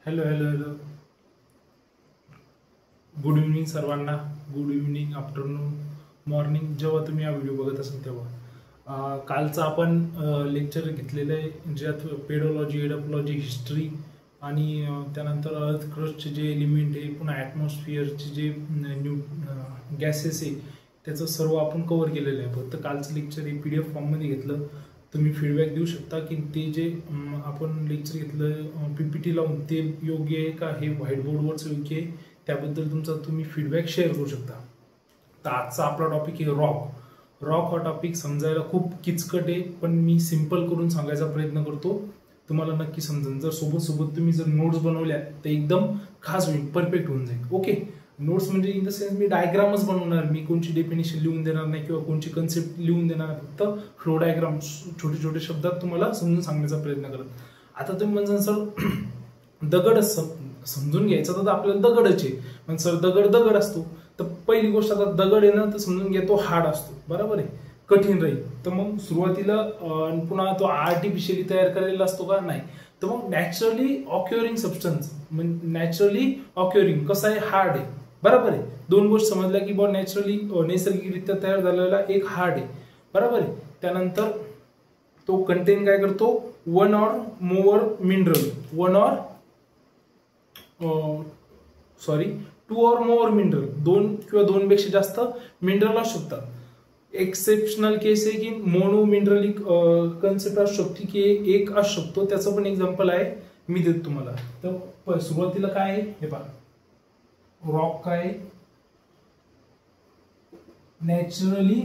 Hello hello hello. Good evening सर्वांना. Good evening, afternoon, morning, जेव्हा तुम्ही हा व्हिडिओ बघत असाल तेव्हा. कालचं आपण लेक्चर घेतलेलं आहे ज्यात पेडोलॉजी, एडोपॉलॉजी, हिस्ट्री आणि त्यानंतर अर्थ क्रस्टचे जे एलिमेंट आहे, पुन्हा ॲटमॉस्फिअरचे जे न्यू गॅसेस आहे त्याचं सर्व आपण कव्हर केलेलं आहे. फक्त कालचं लेक्चर हे PDF फॉर्ममध्ये घेतलं. तुम्ही फीडबॅक देऊ शकता की ते जे आपण लेक्चर घेतलं PPT लावून ते योग्य आहे का, हे व्हाईट बोर्डवरच योग्य आहे, त्याबद्दल तुमचा तुम्ही फीडबॅक शेअर करू शकता. तर आजचा आपला टॉपिक आहे रॉक. रॉक हा टॉपिक समजायला खूप किचकट आहे, पण मी सिम्पल करून सांगायचा प्रयत्न करतो, तुम्हाला नक्की समजेल. जर सोबत तुम्ही जर नोट्स बनवल्या तर एकदम खास होईल, परफेक्ट होऊन जाईल. ओके, नोट्स म्हणजे इन द सेन्स मी डायग्रामच बनवणार, मी कोणची डेफिनेशन लिहून देणार नाही किंवा कोणची कन्सेप्ट लिहून देणार, फक्त फ्लो डायग्राम छोटे छोटे शब्दात तुम्हाला समजून सांगण्याचा प्रयत्न करत. आता तुम्ही म्हणजे सर दगड समजून घ्यायचा तर आपल्याला दगडच आहे, पण सर दगड असतो. तर पहिली गोष्ट, आता दगड आहे ना, तर समजून घ्या तो हार्ड असतो, बरोबर आहे, कठीण राहील. तर मग सुरुवातीला पुन्हा तो आर्टिफिशियली तयार केलेला असतो का, नाही. तर मग नॅचरली ऑक्युअरिंग सबस्टन्स, म्हणजे नॅचरली ऑक्युअरिंग कसं आहे, हार्ड आहे, बरोबर आहे. दोन गोष्टी समजल्या की बॉ नॅचरली नैसर्गिकरित्या तयार झालेला एक हार्ड आहे, बरोबर आहे. त्यानंतर तो कंटेन काय करतो, one or more mineral, to or more mineral, दोन किंवा दोनपेक्षा जास्त मिनरल असू शकतात. एक्सेप्शनल केस आहे की मोनो मिनरलिक कन्सेप्ट असू शकते की एक असू शकतो, त्याचं पण एक्झाम्पल आहे मी देतो तुम्हाला. तर सुरुवातीला काय आहे हे पहा, रॉक काय, नॅचरली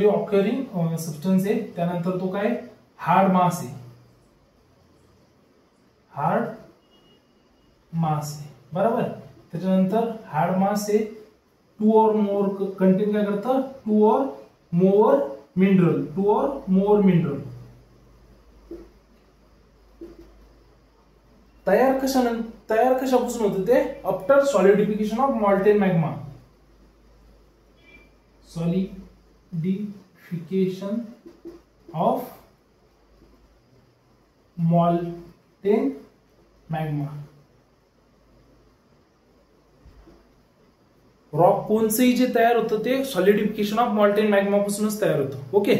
ऑक्युअरिंग सबस्टन्स आहे. त्यानंतर तो काय, हार्ड मास आहे, बरोबर. त्याच्यानंतर हार्ड मास आहे, टू ऑर मोर कंटेन काय करतं, टू ऑर मोर मिनरल. तयार कशापासून होतं ते, after solidification of molten magma. Solidification of molten magma. Rock कोणचंही जे तयार होतं ते सॉलिडिफिकेशन ऑफ मॉल्टेन मॅग्मा पासूनच तयार होतं. ओके,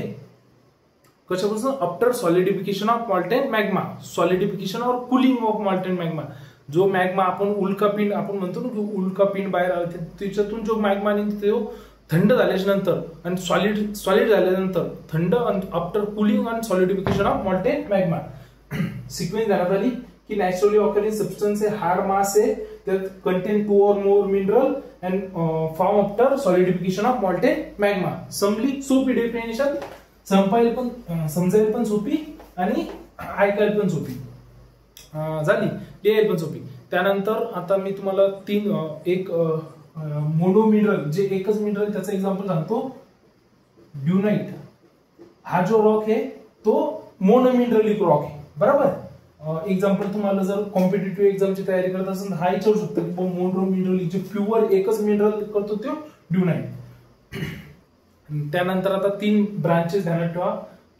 कशापासून, after solidification of molten magma, solidification और कुलिंग ऑफ मॉल्टेन मॅग्मा. जो मॅग्मा आपण उल्कापिंड आपण म्हणतो ना, की उल्कापिंड बाहेर आले त्याच्यातून जो मॅग्मा निघतो तो थंड झाल्याच्या नंतर आणि सॉलिड झाल्यानंतर थंड, after cooling and solidification of molten magma. Sequence झाल्यात आली की नॅचरली ऑक्युअरिंग सबस्टन्स आहे, हार्ड मास आहे, त्यात contain two or more mineral and form after solidification of molten magma. संपली, सोपी डेफिनेशन, समजायला पण सोपी आणि ऐकायला पण सोपी झाली, लिहायला पण सोपी. त्यानंतर आता मी तुम्हाला एक मोनो मिनरल, जे एकच मिनरल त्याचं एक्झाम्पल सांगतो. ड्युनाइट हा जो रॉक आहे तो मोनो मिनरलिक रॉक आहे, बरोबर. एक्झाम्पल तुम्हाला जर कॉम्पिटेटिव्ह एक्झामची तयारी करत असेल हा विचारू शकतो की मोनो मिनरलिक जे प्युअर एकच मिनरल करतो तो ड्युनाइट. त्यानंतर आता 3 ब्रांचेस ध्यानात ठेवा,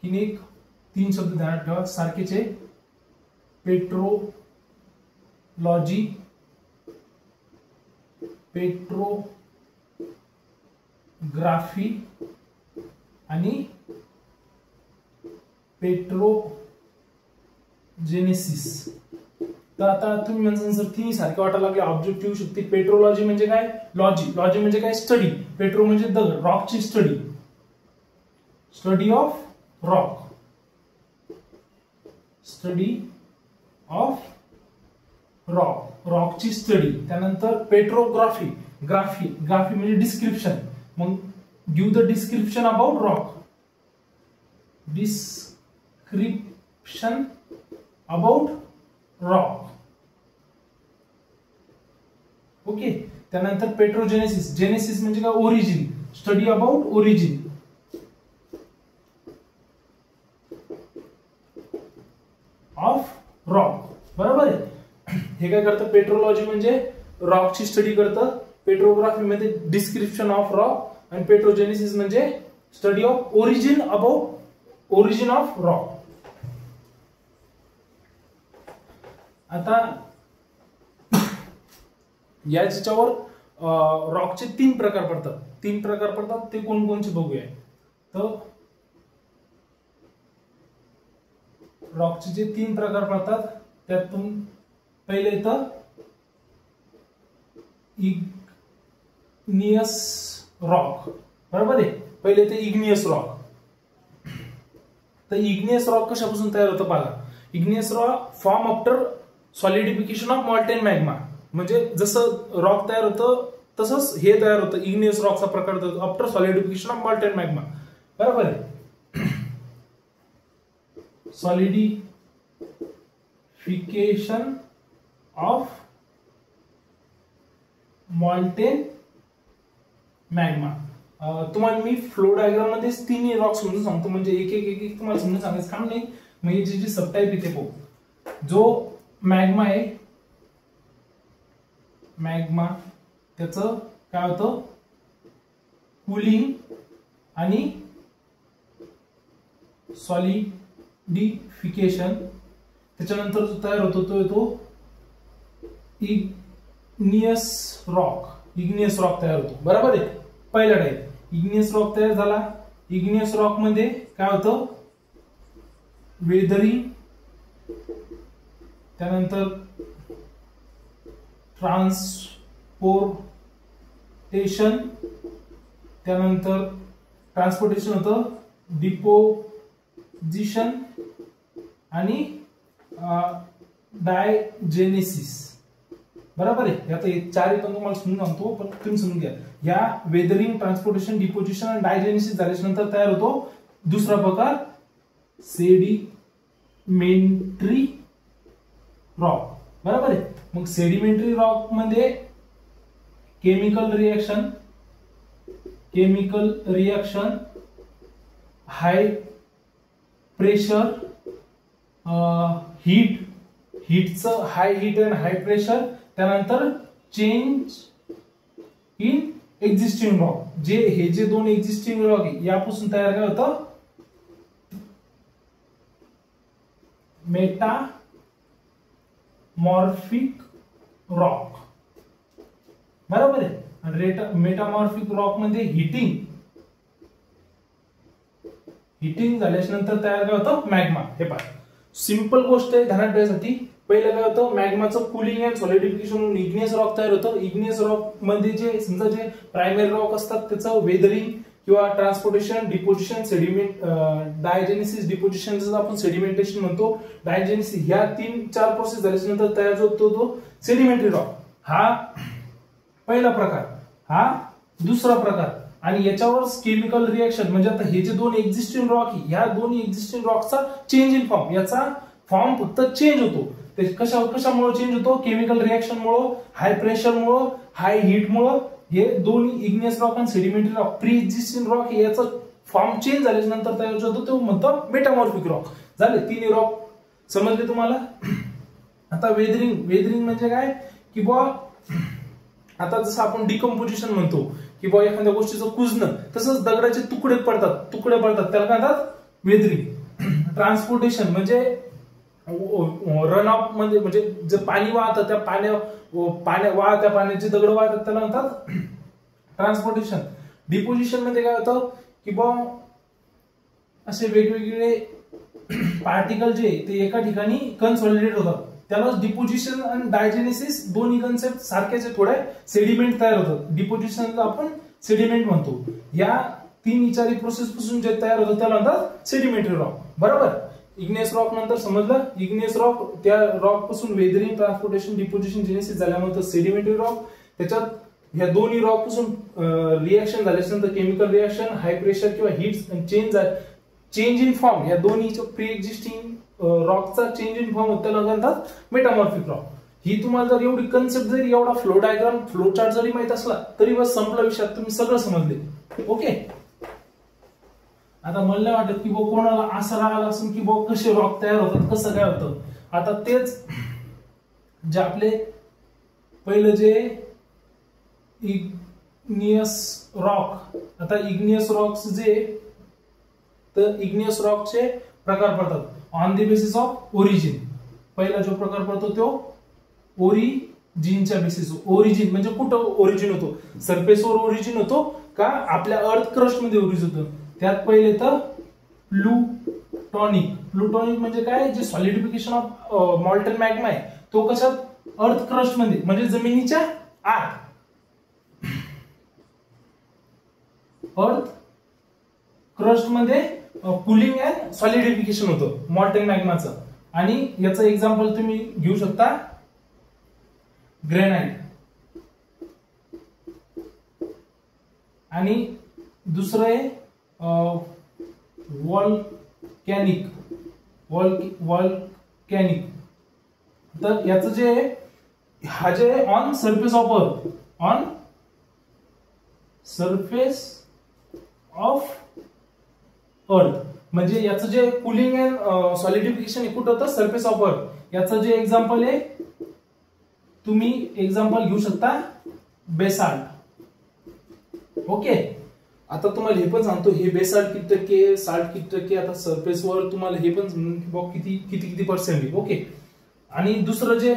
की 3 शब्द ध्यानात ठेवा सारखेच आहे, पेट्रोग्राफी आणि पेट्रोजेनेसिस. तर आता तुम्ही म्हणजे जर तिन्ही सारखे वाटायला लागले, ऑब्जेक्टिव्ह येऊ शकते. पेट्रोलॉजी म्हणजे काय, लॉजी म्हणजे काय, स्टडी. पेट्रो म्हणजे दगड, रॉकची स्टडी ऑफ रॉकची स्टडी. त्यानंतर पेट्रोग्राफी, ग्राफी म्हणजे डिस्क्रिप्शन, मग give the description about rock, okay. त्यानंतर जेनेसिस म्हणजे काय, origin, study about origin. Of rock, बरोबर आहे. हे काय करतं, पेट्रोलॉजी म्हणजे रॉकची स्टडी करतं, पेट्रोग्राफी मध्ये डिस्क्रिप्शन ऑफ रॉक आणि पेट्रोजेनेसिस म्हणजे study of origin of rock. आता याच्यावर रॉकचे 3 प्रकार पडतात. 3 प्रकार पडतात ते कोणकोणचे बघूया. तर रॉकचे जे 3 प्रकार पडतात त्यातून पहिले येतं इग्नियस रॉक. बरोबर आहे. पहिले ते इग्नियस रॉक. तर इग्नियस रॉक कशापासून तयार होतं बघा. Igneous rock form after solidification of molten magma. म्हणजे जसं रॉक तयार होतं तसंच हे तयार होतं. इग्नियस रॉकचा प्रकार होतो after solidification of molten magma. बरोबर आहे. Solidification of molten magma. तुम्हाला मी फ्लो डायग्राम मध्ये 3 रॉक समजून सांगतो. म्हणजे एक एक तुम्हाला समजून सांगायचं काम नाही. म्हणजे जे सबटाईप इथे पाहू. जो मॅग्मा आहे, मॅग्मा त्याचं काय होतं कूलिंग आणि सॉलिडिफिकेशन. त्याच्यानंतर जो तयार होतो तो येतो इग्नियस रॉक. इग्नियस रॉक तयार होतो. बरोबर आहे. पहिला टाईप इग्नियस रॉक तयार झाला. इग्नियस रॉक मध्ये काय होतं वेदरिंग, त्यानंतर ट्रान्सपोर्टेशन, त्यानंतर ट्रान्सपोर्टेशन होतं डिपोजिशन आणि डायजेनेसिस. बरोबर आहे. आता हे 4 पण तुम्हाला समजून सांगतो पण तुम्ही समजून घ्या. या वेदरिंग, ट्रान्सपोर्टेशन, डिपोजिशन आणि डायजेनेसिस झाल्याच्या नंतर तयार होतो दुसरा प्रकार सेडिमेंटरी रॉक. बरोबर आहे. मग सेडिमेंटरी रॉक मध्ये केमिकल रिएक्शन, हाय प्रेशर, हीटचं high heat and high pressure, त्यानंतर चेंज इन एक्झिस्टिंग रॉक. हे जे 2 एक्झिस्टिंग रॉक आहे यापासून तयार काय होतं मेटामॉर्फिक रॉक. बरोबर आहे. आणि मेटामॉर्फिक रॉक मध्ये हिटिंग झाल्याच्या नंतर तयार काय होतं मॅग्मा. हे पहा सिंपल गोष्ट आहे ध्यानात ठेवण्यासाठी. पहिलं काय होतं मॅग्माचं cooling and solidification igneous rock तयार होतं. इग्नियस रॉक मध्ये जे समजा जे प्रायमरी रॉक असतात त्याचं वेदरिंग किंवा transportation, deposition, sediment, diagenesis, deposition जसं आपण सेडिमेंटेशन म्हणतो, डायजेनेसिस, ह्या 3-4 प्रोसेस झाल्यानंतर तयार होतो तो सेडिमेंटरी रॉक. हा पहिला प्रकार. हा दुसरा प्रकार. आणि याच्यावर केमिकल रिएक्शन म्हणजे आता हे जे 2 एक्झिस्टिंग रॉक आहे ह्या 2 एक्झिस्टिंग रॉकचा चेंज इन फॉर्म. याचा फॉर्म फक्त चेंज होतो. ते कशामुळे चेंज होतो केमिकल रिएक्शन मुळे, हाय प्रेशर मुळे, हाय हीट मुळे. हे दोन्ही इग्नियस रॉक आणि sedimentary rock pre existing rock याचा फॉर्म चेंज झाल्याच्या नंतर तयार होतो तो म्हणतो मेटामॉर्फिक रॉक. झाले 3 रॉक समजले तुम्हाला. आता वेदरिंग म्हणजे काय की बुवा आता जसं आपण डिकम्पोजिशन म्हणतो की बुवा एखाद्या गोष्टीचं कुजणं, तसंच दगडाचे तुकडे पडतात त्याला काय म्हणतात वेदरिंग. ट्रान्सपोर्टेशन म्हणजे रन ऑफ म्हणजे जे पाणी वाहतं त्या वाहत्या पाण्याचे दगड वाहतात त्याला म्हणतात ट्रान्सपोर्टेशन. डिपोजिशन मध्ये काय होतं की बुवा असे वेगवेगळे पार्टिकल जे ते एका ठिकाणी कन्सॉलिडेट होतात त्यालाच डिपोजिशन आणि डायजेनेसिस दोन्ही कन्सेप्ट सारखेच आहे. थोडे सेडिमेंट तयार होतात. डिपोजिशनला आपण सेडिमेंट म्हणतो. या 3 विचारी प्रोसेस पासून जे तयार होतं त्याला म्हणतात सेडिमेंटरी रॉक. बरोबर. इग्नियस रॉक नंतर समजलं. इग्नियस रॉक त्या रॉक पासून वेदरिंग, ट्रान्सपोर्टेशन, डिपोजिशन, जेनेसिस झाल्यानंतर सेडिमेंटरी रॉक. त्याच्यात ह्या दोन्ही रॉक पासून रिएक्शन झाल्यानंतर केमिकल रिएक्शन, हाय प्रेशर किंवा हीट चेंज इन फॉर्म या दोन्हीच्या प्री एक्झिस्टिंग रॉकचा चेंज इन फॉर्म त्याला म्हणतात मेटामॉर्फिक रॉक. ही तुम्हाला जर एवढी कन्सेप्ट जरी एवढा फ्लो डायग्राम फ्लो चार्ट जरी माहित असला तरी बस संपला विषयात. तुम्ही सगळं समजले. ओके. आता मला नाही वाटत की कोणाला असं राहिलं असेल की कसे रॉक तयार होतात कसं काय होतं. आता तेच जे आपले पहिलं जे इग्नियस रॉक. आता इग्नियस रॉक्स जे तर इग्नियस रॉकचे प्रकार पडतात on the basis of origin. पहिला जो प्रकार पडतो तो ओरिजिनच्या बेसिस. ओरिजिन म्हणजे कुठं ओरिजिन होतो, सरफेसवर ओरिजिन होतो का आपल्या अर्थ क्रस्ट मध्ये ओरिजिन होतं. त्यात पहिले तर प्लुटॉनिक. प्लुटॉनिक म्हणजे काय, जे सॉलिडिफिकेशन ऑफ मॉल्टन मॅग्मा आहे तो कशात, अर्थ क्रस्ट मध्ये म्हणजे जमिनीच्या आत. अर्थ क्रस्ट मध्ये कूलिंग अँड सॉलिडिफिकेशन होतं मॉल्टन मॅग्माचं. आणि याचं एक्झाम्पल तुम्ही घेऊ शकता ग्रेनाइट. आणि दुसरं आहे वॉल्कॅनिक. वॉल्कॅनिक तर याचं जे हा जे on surface of earth, on surface of earth म्हणजे याचं जे कूलिंग अँड सॉलिडिफिकेशन कुठं होतं, सरफेस ऑफ अर्थ. याचं जे एक्झाम्पल आहे तुम्ही एक्झाम्पल घेऊ शकता बेसाल्ट. ओके, आता तुम्हाला हे पण सांगतो हे बेसाल्ट किती टक्के, साल्ट किती टक्के. आता सरफेसवर तुम्हाला हे पण किती किती किती पर्सेंट आहे. ओके, आणि दुसरं जे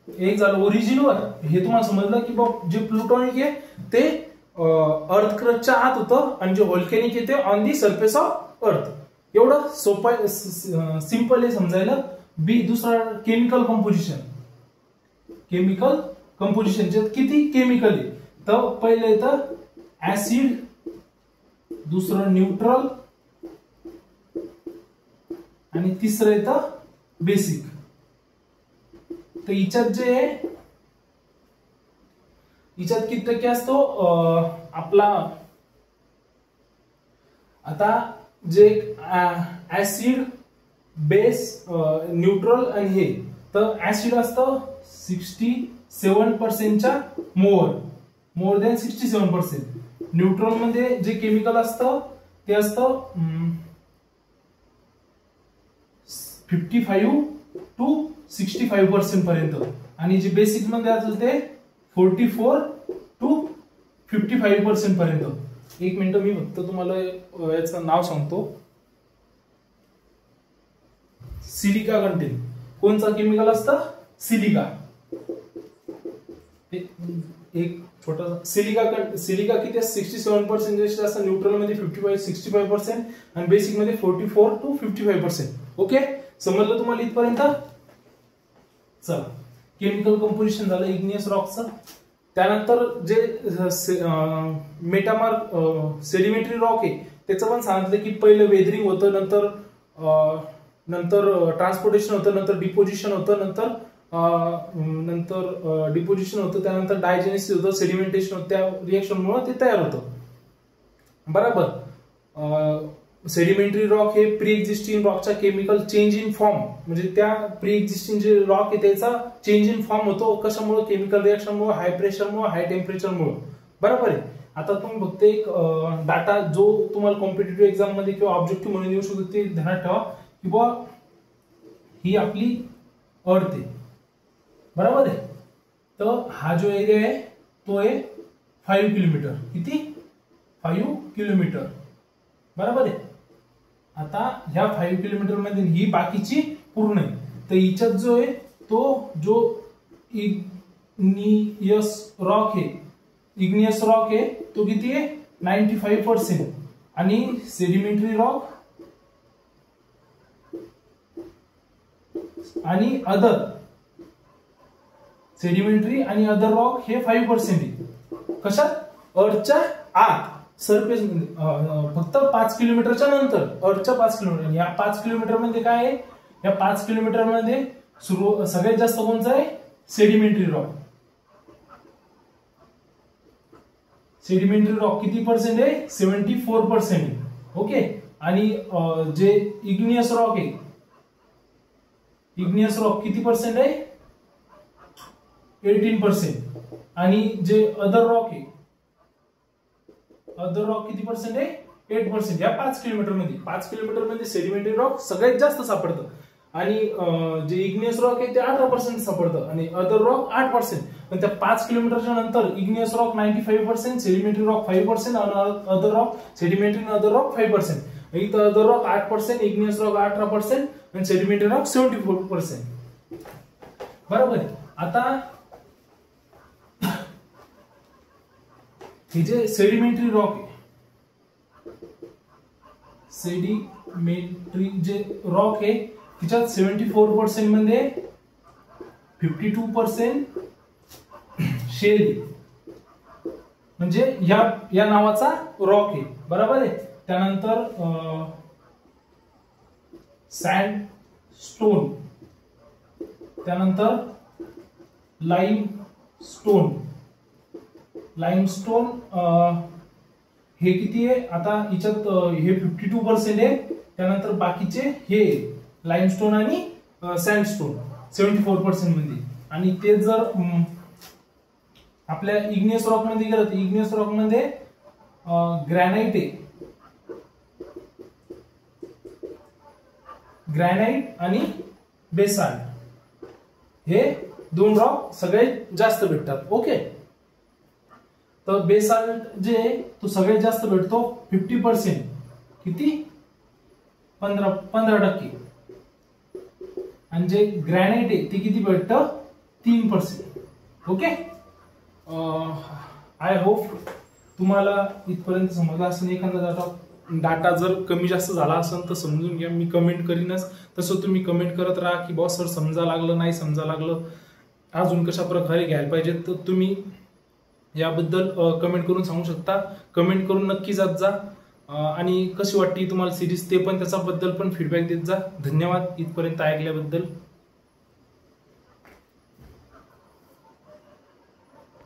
एक झालं ओरिजिनवर, हे तुम्हाला समजलं की बाबा जे प्लुटॉनिक आहे ते अर्थ क्रस्टच्या आत होतं आणि जे व्होल्कॅनिक आहे ते on the surface of earth. एवढं सोपं सिंपल आहे समजायला. बी दुसरा केमिकल कंपोजिशन. केमिकल कंपोजिशन जे किती केमिकल आहे, तर पहिले येतं ऍसिड, दुसरं न्यूट्रल आणि तिसरं येतं बेसिक. तर हिच्यात जे हिच्यात किती टक्के असतो आपला, आता जे ऍसिड, बेस, न्यूट्रल आणि हे, तर ऍसिड असतं 67%च्या मोर दॅन 67%. न्यूट्रल मध्ये जे केमिकल असतं ते असतं 55 to 65% पर्यंत. आणि जे बेसिक मध्ये असेल ते 44 to 55% पर्यंत. एक मिनिट मी फक्त तुम्हाला याचं नाव सांगतो. Silica content. कोणचा केमिकल असतं, सिलिका. एक छोटा सिलिका किती 67% जास्त, न्यूट्रल मध्ये 65% आणि बेसिक मध्ये 44 to 55%. ओके, समजलं तुम्हाला इथपर्यंत. चला, केमिकल कंपोजिशन झालं इग्नियस रॉकचं. त्यानंतर जे मेटामार्क सेडिमेंटरी रॉक आहे त्याचं पण सांगितलं की पहिलं वेदरिंग होतं, नंतर ट्रान्सपोर्टेशन होतं, नंतर डिपोजिशन होतं, नंतर डिपोजिशन होतं, त्यानंतर डायजेनेसिस होतं, सेडिमेंटेशन होतं. त्या रिएक्शनमुळे ते तयार होतं. बरोबर. सेडिमेंटरी रॉक हे प्री एक्झिस्टिंग रॉकचा केमिकल चेंज इन फॉर्म, म्हणजे त्या प्री एक्झिस्टिंग जे रॉक आहे त्याचा चेंज इन फॉर्म होतो. कशामुळे, केमिकल रिएक्शनमुळे, हाय प्रेशरमुळे, हाय टेम्परेचरमुळे. बरोबर आहे. आता तुम्ही फक्त एक डाटा जो तुम्हाला कॉम्पिटिटिव्ह एक्झाम मध्ये किंवा ऑब्जेक्टिव्ह म्हणून येऊ शकतो ते ध्यानात ठेवा की बुवा ही आपली अर्थ आहे. बरोबर आहे. तर हा जो एरिया आहे तो आहे 5 किलोमीटर. किती, 5 किलोमीटर. बरोबर आहे. आता ह्या 5 किलोमीटर मध्ये ही बाकीची पूर्ण आहे. तर हिच्यात जो आहे तो जो इग्नियस रॉक आहे तो किती आहे 95%. आणि सेडिमेंटरी रॉक आणि अदर सेडिमेंटरी आणि अदर रॉक हे 5% आहे. कशात, अर्थच्या आत सरफेस फक्त 5 किलोमीटरच्या नंतर, अर्थच्या 5 किलोमीटर. या 5 किलोमीटर मध्ये काय आहे, या 5 किलोमीटर मध्ये सगळ्यात जास्त कोणचा आहे, सेडिमेंटरी रॉक. सेडिमेंटरी रॉक किती पर्सेंट आहे, 74% आहे. ओके, आणि जे इग्नियस रॉक आहे, इग्नियस रॉक किती पर्सेंट आहे, 18%. आणि जे अदर रॉक आहे, अदर रॉक किती पर्सेंट आहे, 8%. या 5 किलोमीटर मध्ये सेडिमेंटरी रॉक सगळ्यात जास्त सापडतं. आणि जे इग्नियस रॉक आहे ते 18% सापडतं आणि अदर रॉक 8%. पण त्या 5 किलोमीटरच्या नंतर इग्नियस रॉक 95%, सेडिमेंटरी रॉक 5% आणि अदर रॉक, सेडिमेंटरी आणि अदर रॉक 5%. इथं अदर रॉक 8%, इग्नियस रॉक 18% आणि सेडिमेंटरी रॉक 74%. बरोबर आहे. आता हे जे सेडिमेंटरी रॉक आहे, सेडिमेंटरी जे रॉक आहे तिच्यात 74% मध्ये 52% शेल, म्हणजे या नावाचा रॉक आहे, बरोबर आहे. त्यानंतर सँड स्टोन, त्यानंतर लाईमस्टोन. लाईमस्टोन हे किती आहे आता याच्यात, हे 52% आहे. त्यानंतर बाकीचे हे लाईमस्टोन आणि सँडस्टोन 74% मध्ये. आणि ते जर आपल्या इग्नियस रॉक मध्ये गेलं तर इग्नियस रॉक मध्ये ग्रॅनाइट आहे, ग्रॅनाइट आणि बेसाल्ट हे दोन रॉक सगळ्यात जास्त भेटतात. ओके, तर बेसाल्ट जे तो सगळ्यात जास्त भेटतो 50%, किती 15%. आणि जे ग्रॅनाइट आहे ते किती भेटतं 3%. ओके, आय होप तुम्हाला इथपर्यंत समजलं असेल. एखादा डाटा जर कमी जास्त झाला असेल तर समजून घ्या, मी कमेंट करीनच. तसं तुम्ही कमेंट करत राहा की बॉस सर समजा लागलं, नाही समजा लागलं, अजून कशा प्रकारे घ्यायला पाहिजे, तर तुम्ही याबद्दल कमेंट करून सांगू शकता. कमेंट करून नक्की जात जा. आणि कशी वाटली तुम्हाला सिरीज ते पण त्याच्याबद्दल पण फीडबॅक देत जा. धन्यवाद इथपर्यंत ऐकल्याबद्दल.